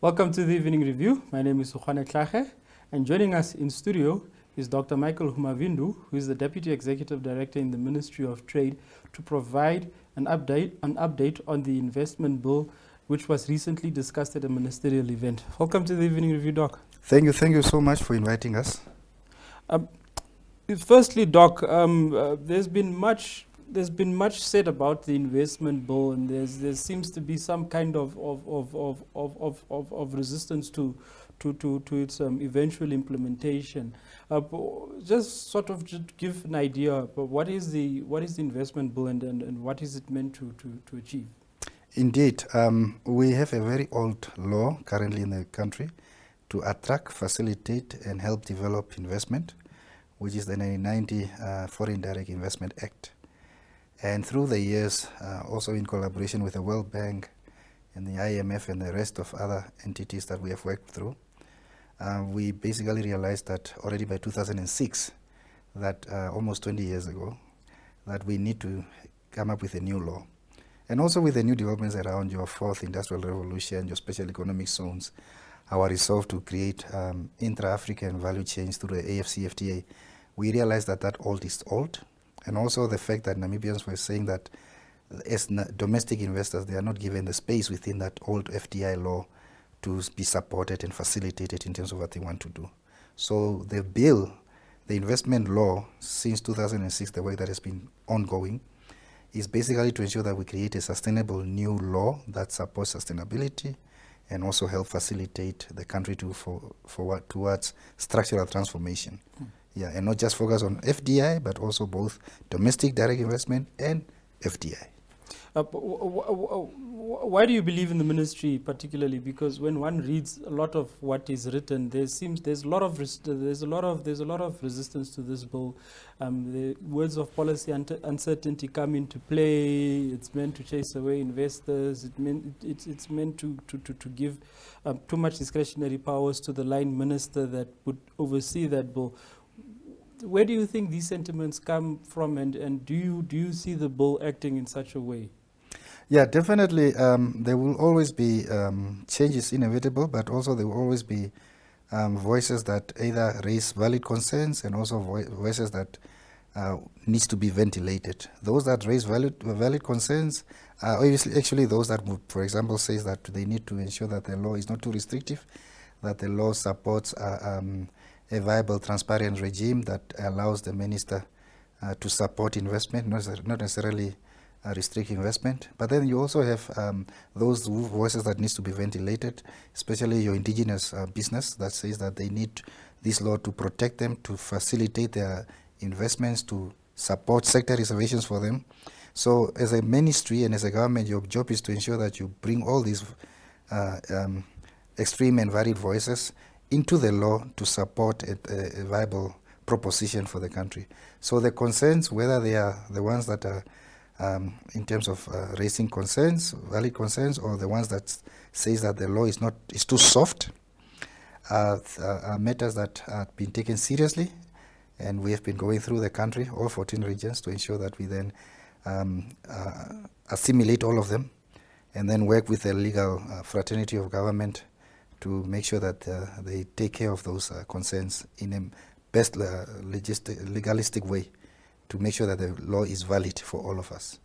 Welcome to the Evening Review. My name is Sukhane, and joining us in studio is Dr. Michael Humavindu, who is the Deputy Executive Director in the Ministry of Trade, to provide an update on the investment bill, which was recently discussed at a ministerial event. Welcome to the Evening Review, Doc. Thank you so much for inviting us. Firstly, Doc, there's been much said about the investment bill, and there seems to be some kind of resistance to its eventual implementation. Just sort of give an idea of what is the investment bill and what is it meant to achieve? Indeed, we have a very old law currently in the country to attract, facilitate and help develop investment, which is the 1990 Foreign Direct Investment Act. And through the years, also in collaboration with the World Bank and the IMF and the rest of other entities that we have worked through, we basically realized that already by 2006, that almost 20 years ago, that we need to come up with a new law. And also with the new developments around your fourth industrial revolution, your special economic zones, our resolve to create intra-African value chains through the AfCFTA, we realized that that old is old. And also the fact that Namibians were saying that as domestic investors, they are not given the space within that old FDI law to be supported and facilitated in terms of what they want to do. So the bill, the investment law, since 2006, the work that has been ongoing, is basically to ensure that we create a sustainable new law that supports sustainability and also help facilitate the country towards structural transformation. Yeah, and not just focus on FDI, but also both domestic direct investment and FDI. Why do you believe in the ministry particularly? Because when one reads a lot of what is written, there's a lot of resistance to this bill. The words of policy uncertainty come into play. It's meant to chase away investors. It's meant to give too much discretionary powers to the line minister that would oversee that bill. Where do you think these sentiments come from, and do you see the bill acting in such a way? Yeah, definitely. There will always be changes inevitable, but also there will always be voices that either raise valid concerns and also voices that needs to be ventilated. Those that raise valid concerns are obviously actually those that would, for example, says that they need to ensure that the law is not too restrictive, that the law supports a viable, transparent regime that allows the minister to support investment, not necessarily restrict investment. But then you also have those voices that needs to be ventilated, especially your indigenous business that says that they need this law to protect them, to facilitate their investments, to support sector reservations for them. So as a ministry and as a government, your job is to ensure that you bring all these extreme and varied voices into the law to support a viable proposition for the country. So the concerns, whether they are the ones that are in terms of raising concerns, valid concerns, or the ones that says that the law is too soft, are matters that are being taken seriously, and we have been going through the country, all 14 regions, to ensure that we then assimilate all of them, and then work with the legal fraternity of government to make sure that they take care of those concerns in a best legalistic way to make sure that the law is valid for all of us.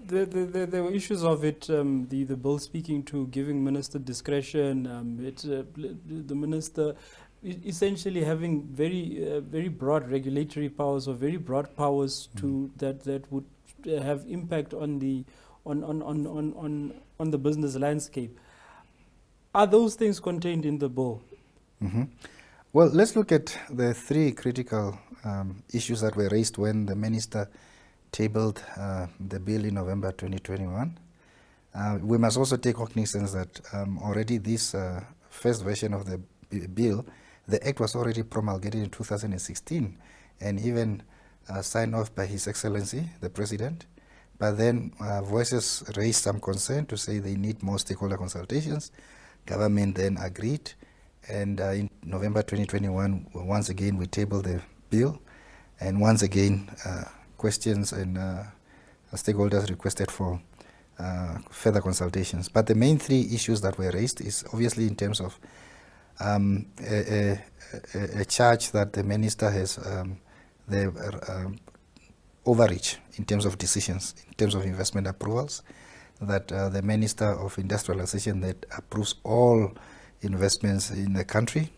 There were issues of it, the bill speaking to giving minister discretion, the minister essentially having very broad regulatory powers or very broad powers to that would have impact on the on the business landscape. Are those things contained in the bill? Mm-hmm. Well, let's look at the three critical issues that were raised when the minister tabled the bill in November 2021. We must also take cognizance that already this first version of the bill, the act was already promulgated in 2016 and even signed off by His Excellency, the President. But then voices raised some concern to say they need more stakeholder consultations. Government then agreed, and in November 2021, once again we tabled the bill, and once again questions and stakeholders requested for further consultations. But the main three issues that were raised is obviously in terms of a charge that the minister has the overreach in terms of decisions, in terms of investment approvals, that the Minister of Industrialisation that approves all investments in the country.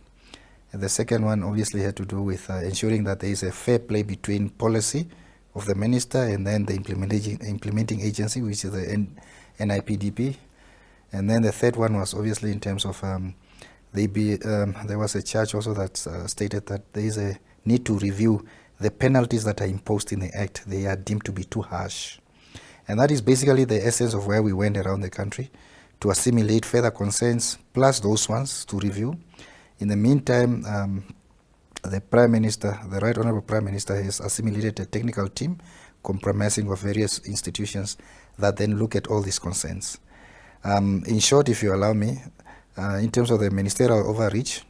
And the second one obviously had to do with ensuring that there is a fair play between policy of the minister and then the implementing agency, which is the NIPDP. And then the third one was obviously in terms of there was a charge also that stated that there is a need to review the penalties that are imposed in the Act. They are deemed to be too harsh. And that is basically the essence of where we went around the country to assimilate further concerns plus those ones to review. In the meantime, the Prime Minister, the Right Honourable Prime Minister, has assimilated a technical team comprising of various institutions that then look at all these concerns. In short, if you allow me, in terms of the ministerial overreach,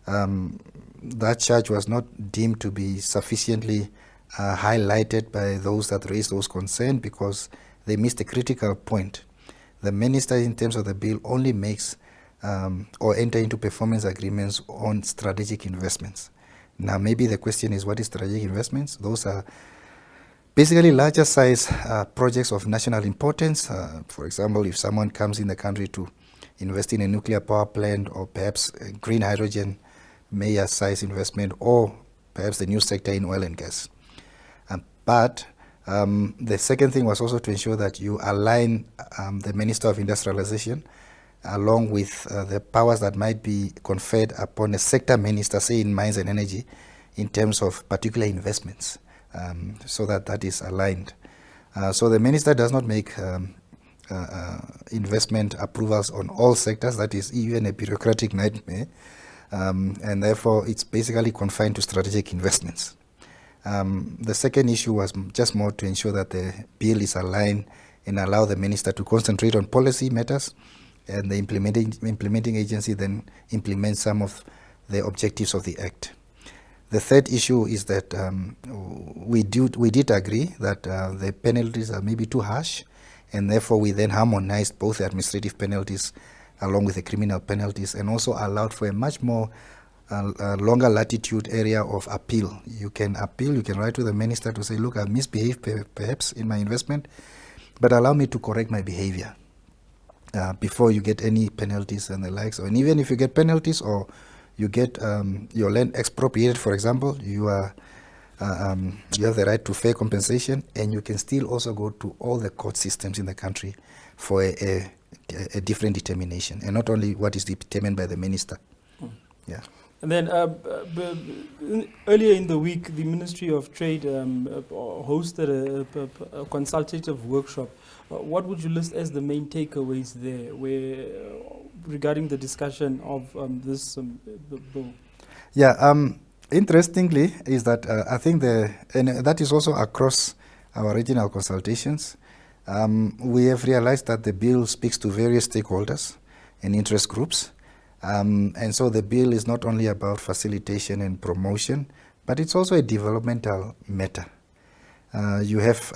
that charge was not deemed to be sufficiently highlighted by those that raised those concerns because they missed a critical point. The minister, in terms of the bill, only makes or enter into performance agreements on strategic investments. Now, maybe the question is, what is strategic investments? Those are basically larger size projects of national importance. For example, if someone comes in the country to invest in a nuclear power plant or perhaps green hydrogen, major size investment, or perhaps the new sector in oil and gas. But the second thing was also to ensure that you align the Minister of Industrialisation along with the powers that might be conferred upon a sector minister, say in mines and energy, in terms of particular investments, so that that is aligned. So the minister does not make investment approvals on all sectors. That is even a bureaucratic nightmare. And therefore, it's basically confined to strategic investments. The second issue was just more to ensure that the bill is aligned and allow the minister to concentrate on policy matters, and the implementing agency then implements some of the objectives of the Act. The third issue is that we did agree that the penalties are maybe too harsh, and therefore we then harmonized both the administrative penalties along with the criminal penalties, and also allowed for a much more longer latitude area of appeal. You can appeal, you can write to the minister to say, look, I've misbehaved perhaps in my investment, but allow me to correct my behavior before you get any penalties and the likes. And even if you get penalties or you get your land expropriated, for example, you have the right to fair compensation, and you can still also go to all the court systems in the country for a different determination, and not only what is determined by the minister. Yeah. And then earlier in the week, the Ministry of Trade hosted a consultative workshop. What would you list as the main takeaways there, regarding the discussion of this bill? Yeah. Interestingly, is that I think and that is also across our regional consultations. We have realized that the bill speaks to various stakeholders and interest groups. And so the bill is not only about facilitation and promotion, but it's also a developmental matter. You have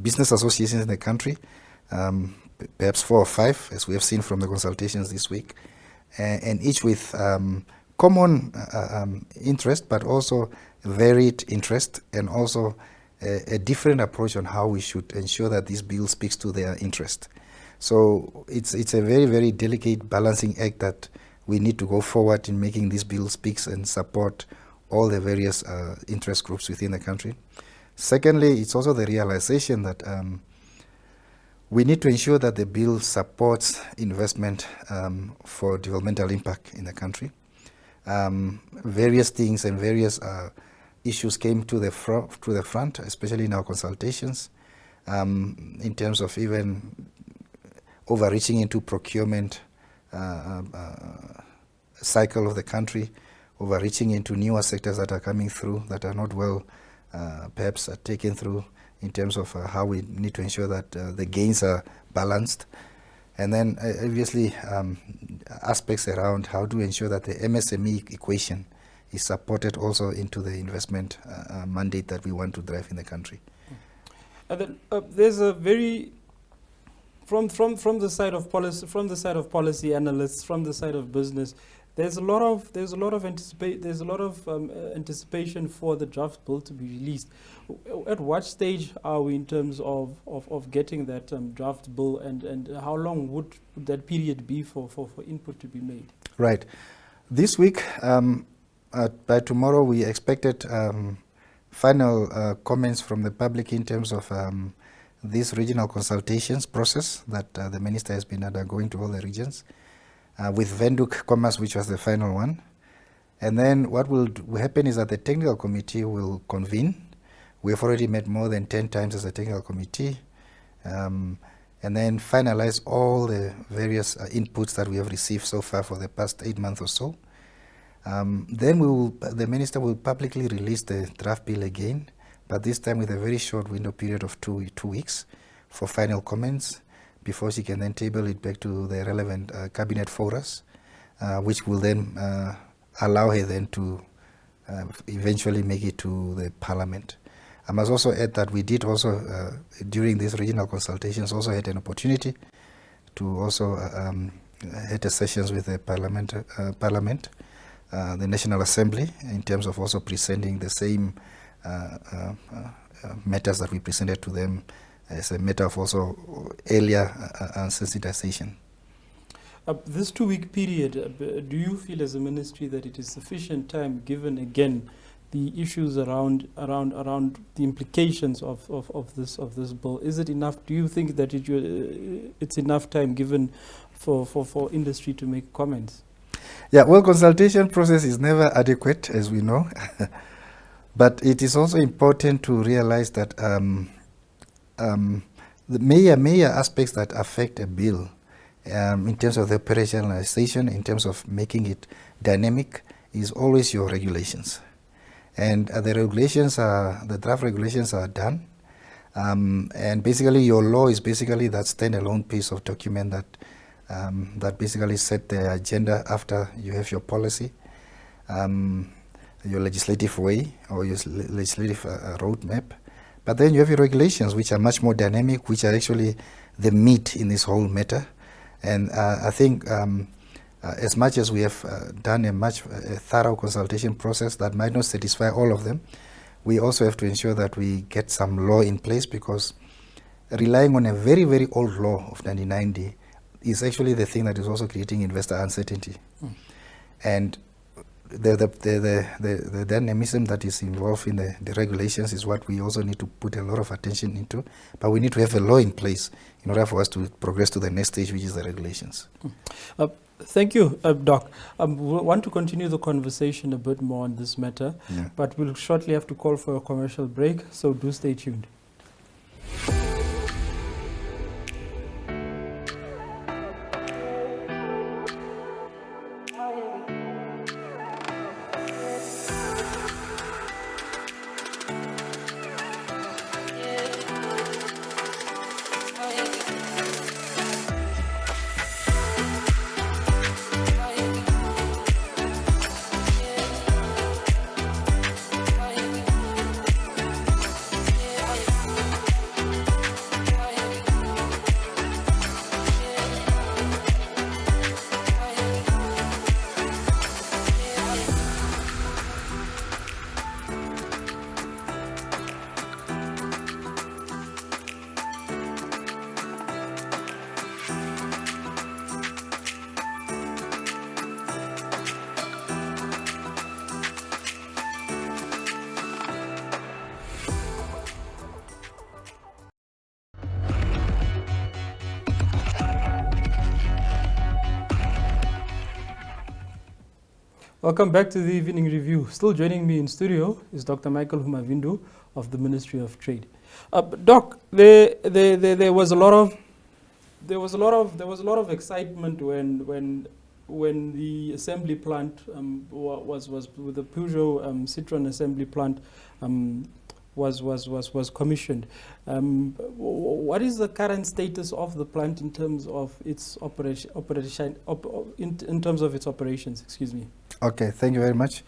business associations in the country, perhaps 4 or 5, as we have seen from the consultations this week, and each with common interest, but also varied interest, and also a different approach on how we should ensure that this bill speaks to their interest. So it's a very, very delicate balancing act that we need to go forward in making this bill speaks and support all the various interest groups within the country. Secondly, it's also the realization that we need to ensure that the bill supports investment for developmental impact in the country. Various things and various issues came to the front, especially in our consultations, in terms of even overreaching into procurement cycle of the country, overreaching into newer sectors that are coming through that are not well perhaps taken through in terms of how we need to ensure that the gains are balanced. And then obviously aspects around how to ensure that the MSME equation is supported also into the investment mandate that we want to drive in the country. And then there's a very from the side of policy analysts, from the side of business, there's a lot of anticipation for the draft bill to be released. At what stage are we in terms of getting that draft bill, and how long would that period be for input to be made? Right. This week, by tomorrow, we expected final comments from the public in terms of this regional consultations process that the minister has been undergoing to all the regions, with Venduk Commerce, which was the final one. And then what will happen is that the technical committee will convene. We have already met more than 10 times as a technical committee, and then finalize all the various inputs that we have received so far for the past 8 months or so. Then the minister will publicly release the draft bill again, but this time with a very short window period of two weeks for final comments, before she can then table it back to the relevant cabinet forums, which will then allow her then to eventually make it to the parliament. I must also add that we did also, during these regional consultations, also had an opportunity to also had sessions with the parliament, the National Assembly, in terms of also presenting the same matters that we presented to them as a matter of also earlier sensitization. This 2-week period, do you feel as a ministry that it is sufficient time, given again the issues around the implications of this bill? Is it enough? Do you think that it's enough time given for industry to make comments? Yeah, well, consultation process is never adequate, as we know, but it is also important to realize that the major aspects that affect a bill, in terms of the operationalization, in terms of making it dynamic, is always your regulations. And the draft regulations are done, and basically your law is basically that standalone piece of document that basically set the agenda after you have your policy, your legislative way or your legislative roadmap. But then you have your regulations, which are much more dynamic, which are actually the meat in this whole matter. And I think as much as we have done a thorough consultation process that might not satisfy all of them, we also have to ensure that we get some law in place, because relying on a very, very old law of 1990 is actually the thing that is also creating investor uncertainty. And the dynamism that is involved in the regulations is what we also need to put a lot of attention into. But we need to have a law in place in order for us to progress to the next stage, which is the regulations. Thank you, Doc. We want to continue the conversation a bit more on this matter, but we'll shortly have to call for a commercial break, so do stay tuned. Welcome back to the Evening Review. Still joining me in studio is Dr. Michael Humavindu of the Ministry of Trade. Doc, there was a lot of excitement when the assembly plant was with the Peugeot Citroën assembly plant was commissioned. What is the current status of the plant in terms of its in terms of its operations? Excuse me. Okay, thank you very much.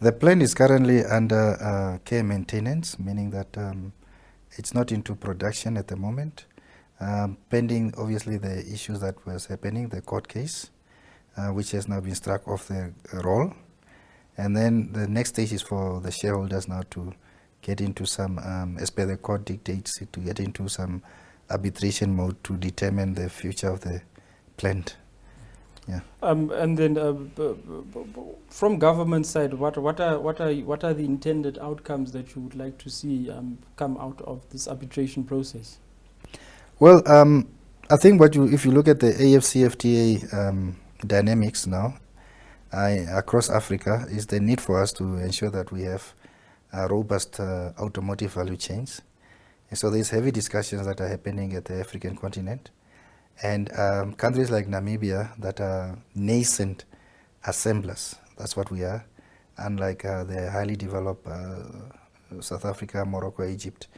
The plant is currently under care maintenance, meaning that it's not into production at the moment. pending obviously the issues that was happening, the court case, which has now been struck off the roll. And then the next stage is for the shareholders now to get into some, as per the court dictates, to get into some arbitration mode to determine the future of the plant. Yeah. And then from government side, what are the intended outcomes that you would like to see come out of this arbitration process? Well, I think if you look at the AFCFTA dynamics now across Africa, is the need for us to ensure that we have robust automotive value chains. And so there's heavy discussions that are happening at the African continent. And countries like Namibia that are nascent assemblers, that's what we are, unlike the highly developed South Africa, Morocco, Egypt,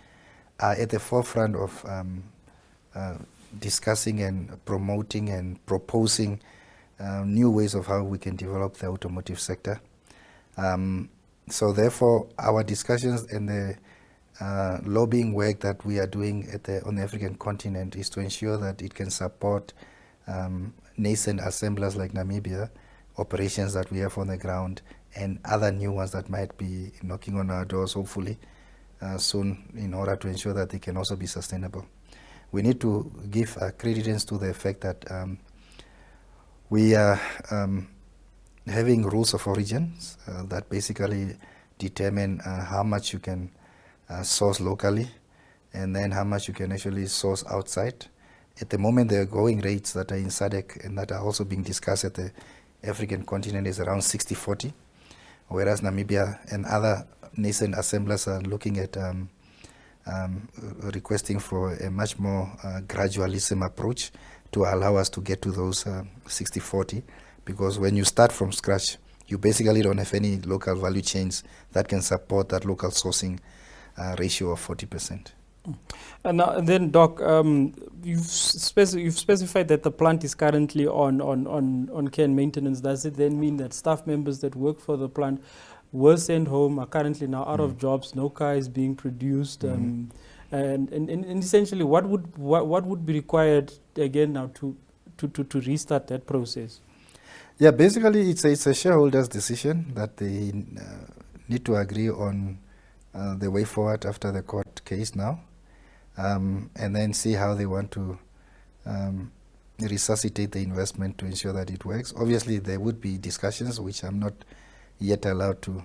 are at the forefront of discussing and promoting and proposing new ways of how we can develop the automotive sector. So therefore, our discussions and the lobbying work that we are doing on the African continent is to ensure that it can support nascent assemblers like Namibia, operations that we have on the ground, and other new ones that might be knocking on our doors, hopefully, soon, in order to ensure that they can also be sustainable. We need to give credence to the fact that we are having rules of origins that basically determine how much you can source locally and then how much you can actually source outside. At the moment, the going rates that are in SADC and that are also being discussed at the African continent is around 60-40, whereas Namibia and other nascent assemblers are looking at requesting for a much more gradualism approach to allow us to get to those 60-40, because when you start from scratch, you basically don't have any local value chains that can support that local sourcing ratio of 40%. And then, Doc, you've specified that the plant is currently on care and maintenance. Does it then mean that staff members that work for the plant were sent home, are currently now out of jobs, no car is being produced, and essentially what would be required again now to restart that process? Yeah, basically it's a shareholders' decision that they need to agree on the way forward after the court case now, and then see how they want to resuscitate the investment to ensure that it works. Obviously, there would be discussions which I'm not yet allowed to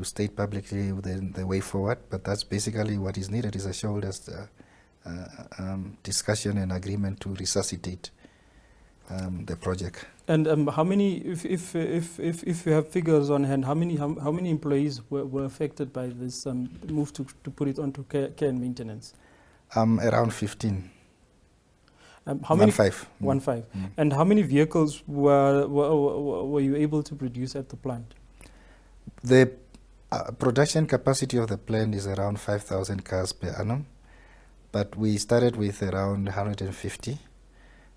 state publicly the way forward, but that's basically what is needed, is a shareholders' discussion and agreement to resuscitate the project. And how many, if you have figures on hand, how many employees were affected by this move to put it onto care and maintenance? Around 15. How many? 1.5. And how many vehicles were you able to produce at the plant? The production capacity of the plant is around 5,000 cars per annum, but we started with around 150,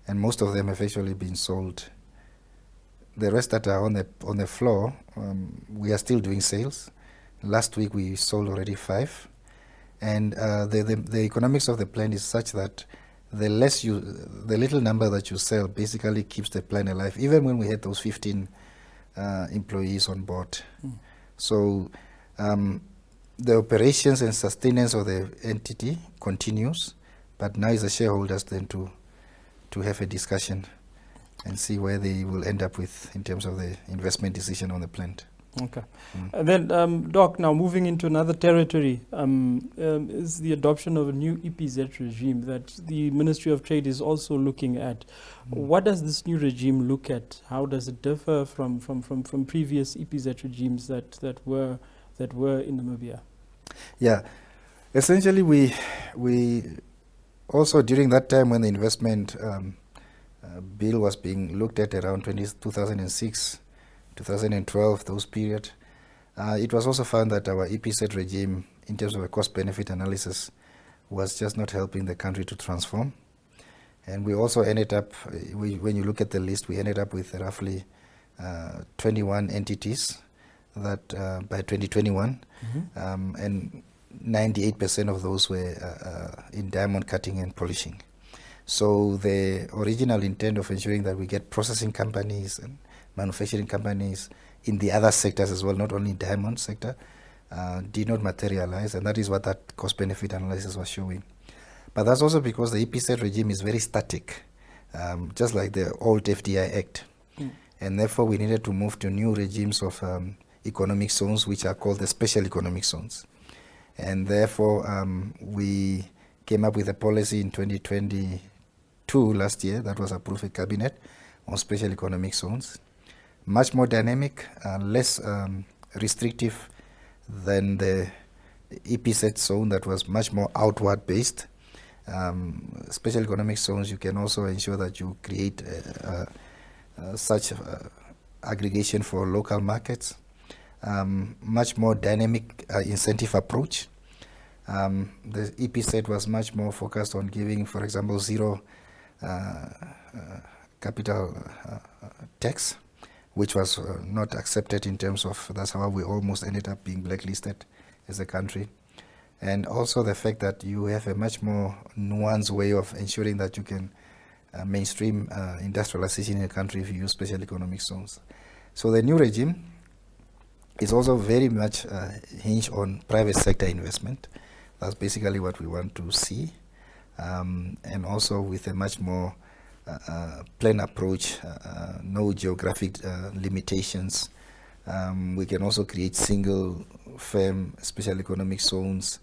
and most of them have actually been sold. The rest that are on the floor, we are still doing sales. Last week we sold already 5, and the economics of the plant is such that the little number that you sell basically keeps the plant alive, even when we had those 15 employees on board. So the operations and sustenance of the entity continues, but now is the shareholders then to have a discussion and see where they will end up with in terms of the investment decision on the plant. Okay. And then, Doc, now moving into another territory, is the adoption of a new EPZ regime that the Ministry of Trade is also looking at. What does this new regime look at? How does it differ from previous EPZ regimes that were in Namibia? Yeah. Essentially, we also, during that time when the investment bill was being looked at around 2006, 2012, those period, it was also found that our EPZ regime, in terms of a cost-benefit analysis, was just not helping the country to transform. And we also ended up, when you look at the list, we ended up with roughly 21 entities that by 2021. And 98% of those were in diamond cutting and polishing. So the original intent of ensuring that we get processing companies and manufacturing companies in the other sectors as well, not only diamond sector, did not materialize, and that is what that cost-benefit analysis was showing. But that's also because the EPZ regime is very static, just like the old FDI Act. And therefore, we needed to move to new regimes of economic zones, which are called the special economic zones. And therefore, we came up with a policy in 2022, last year, that was approved in Cabinet, on special economic zones. Much more dynamic, less restrictive than the EPZ zone that was much more outward based. Special economic zones, you can also ensure that you create such aggregation for local markets. Much more dynamic incentive approach. The EPZ was much more focused on giving, for example, zero capital tax, which was not accepted in terms of, that's how we almost ended up being blacklisted as a country. And also the fact that you have a much more nuanced way of ensuring that you can mainstream industrialization in a country if you use special economic zones. So the new regime is also very much hinged on private sector investment. That's basically what we want to see. And also with a much more plain approach, no geographic limitations. We can also create single firm special economic zones,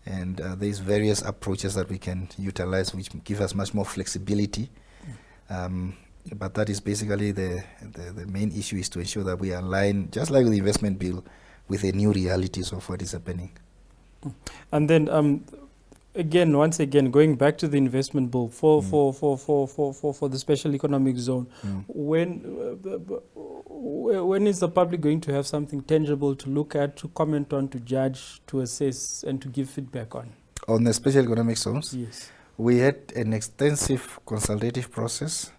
and there's various approaches that we can utilize which give us much more flexibility. But that is basically the main issue, is to ensure that we align, just like the investment bill, with the new realities of what is happening. And then again, once again, going back to the investment bill for the special economic zone, when is the public going to have something tangible to look at, to comment on, to judge, to assess, and to give feedback on? On the special economic zones? Yes. We had an extensive consultative process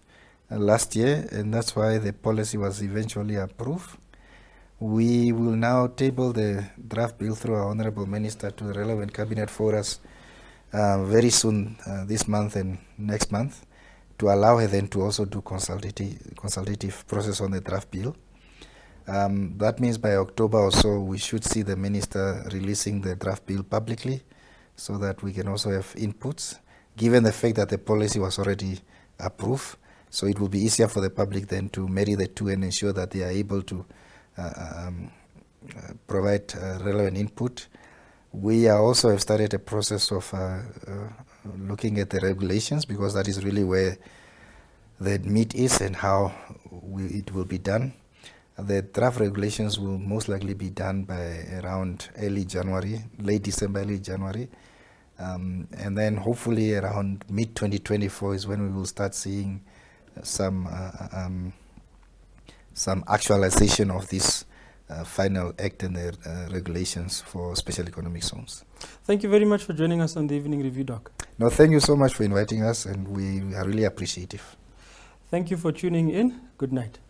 last year, and that's why the policy was eventually approved. We will now table the draft bill through our Honorable Minister to the relevant cabinet for us very soon, this month and next month, to allow her then to also do consultative process on the draft bill. That means by October or so, we should see the Minister releasing the draft bill publicly, so that we can also have inputs, given the fact that the policy was already approved. So it will be easier for the public then to marry the two and ensure that they are able to provide relevant input. We also have started a process of looking at the regulations, because that is really where the meat is and how it will be done. The draft regulations will most likely be done by around early January, late December, early January. And then hopefully around mid-2024 is when we will start seeing some actualization of this final act and the regulations for special economic zones. Thank you very much for joining us on the Evening Review, Doc. No, thank you so much for inviting us, and we are really appreciative. Thank you for tuning in. Good night.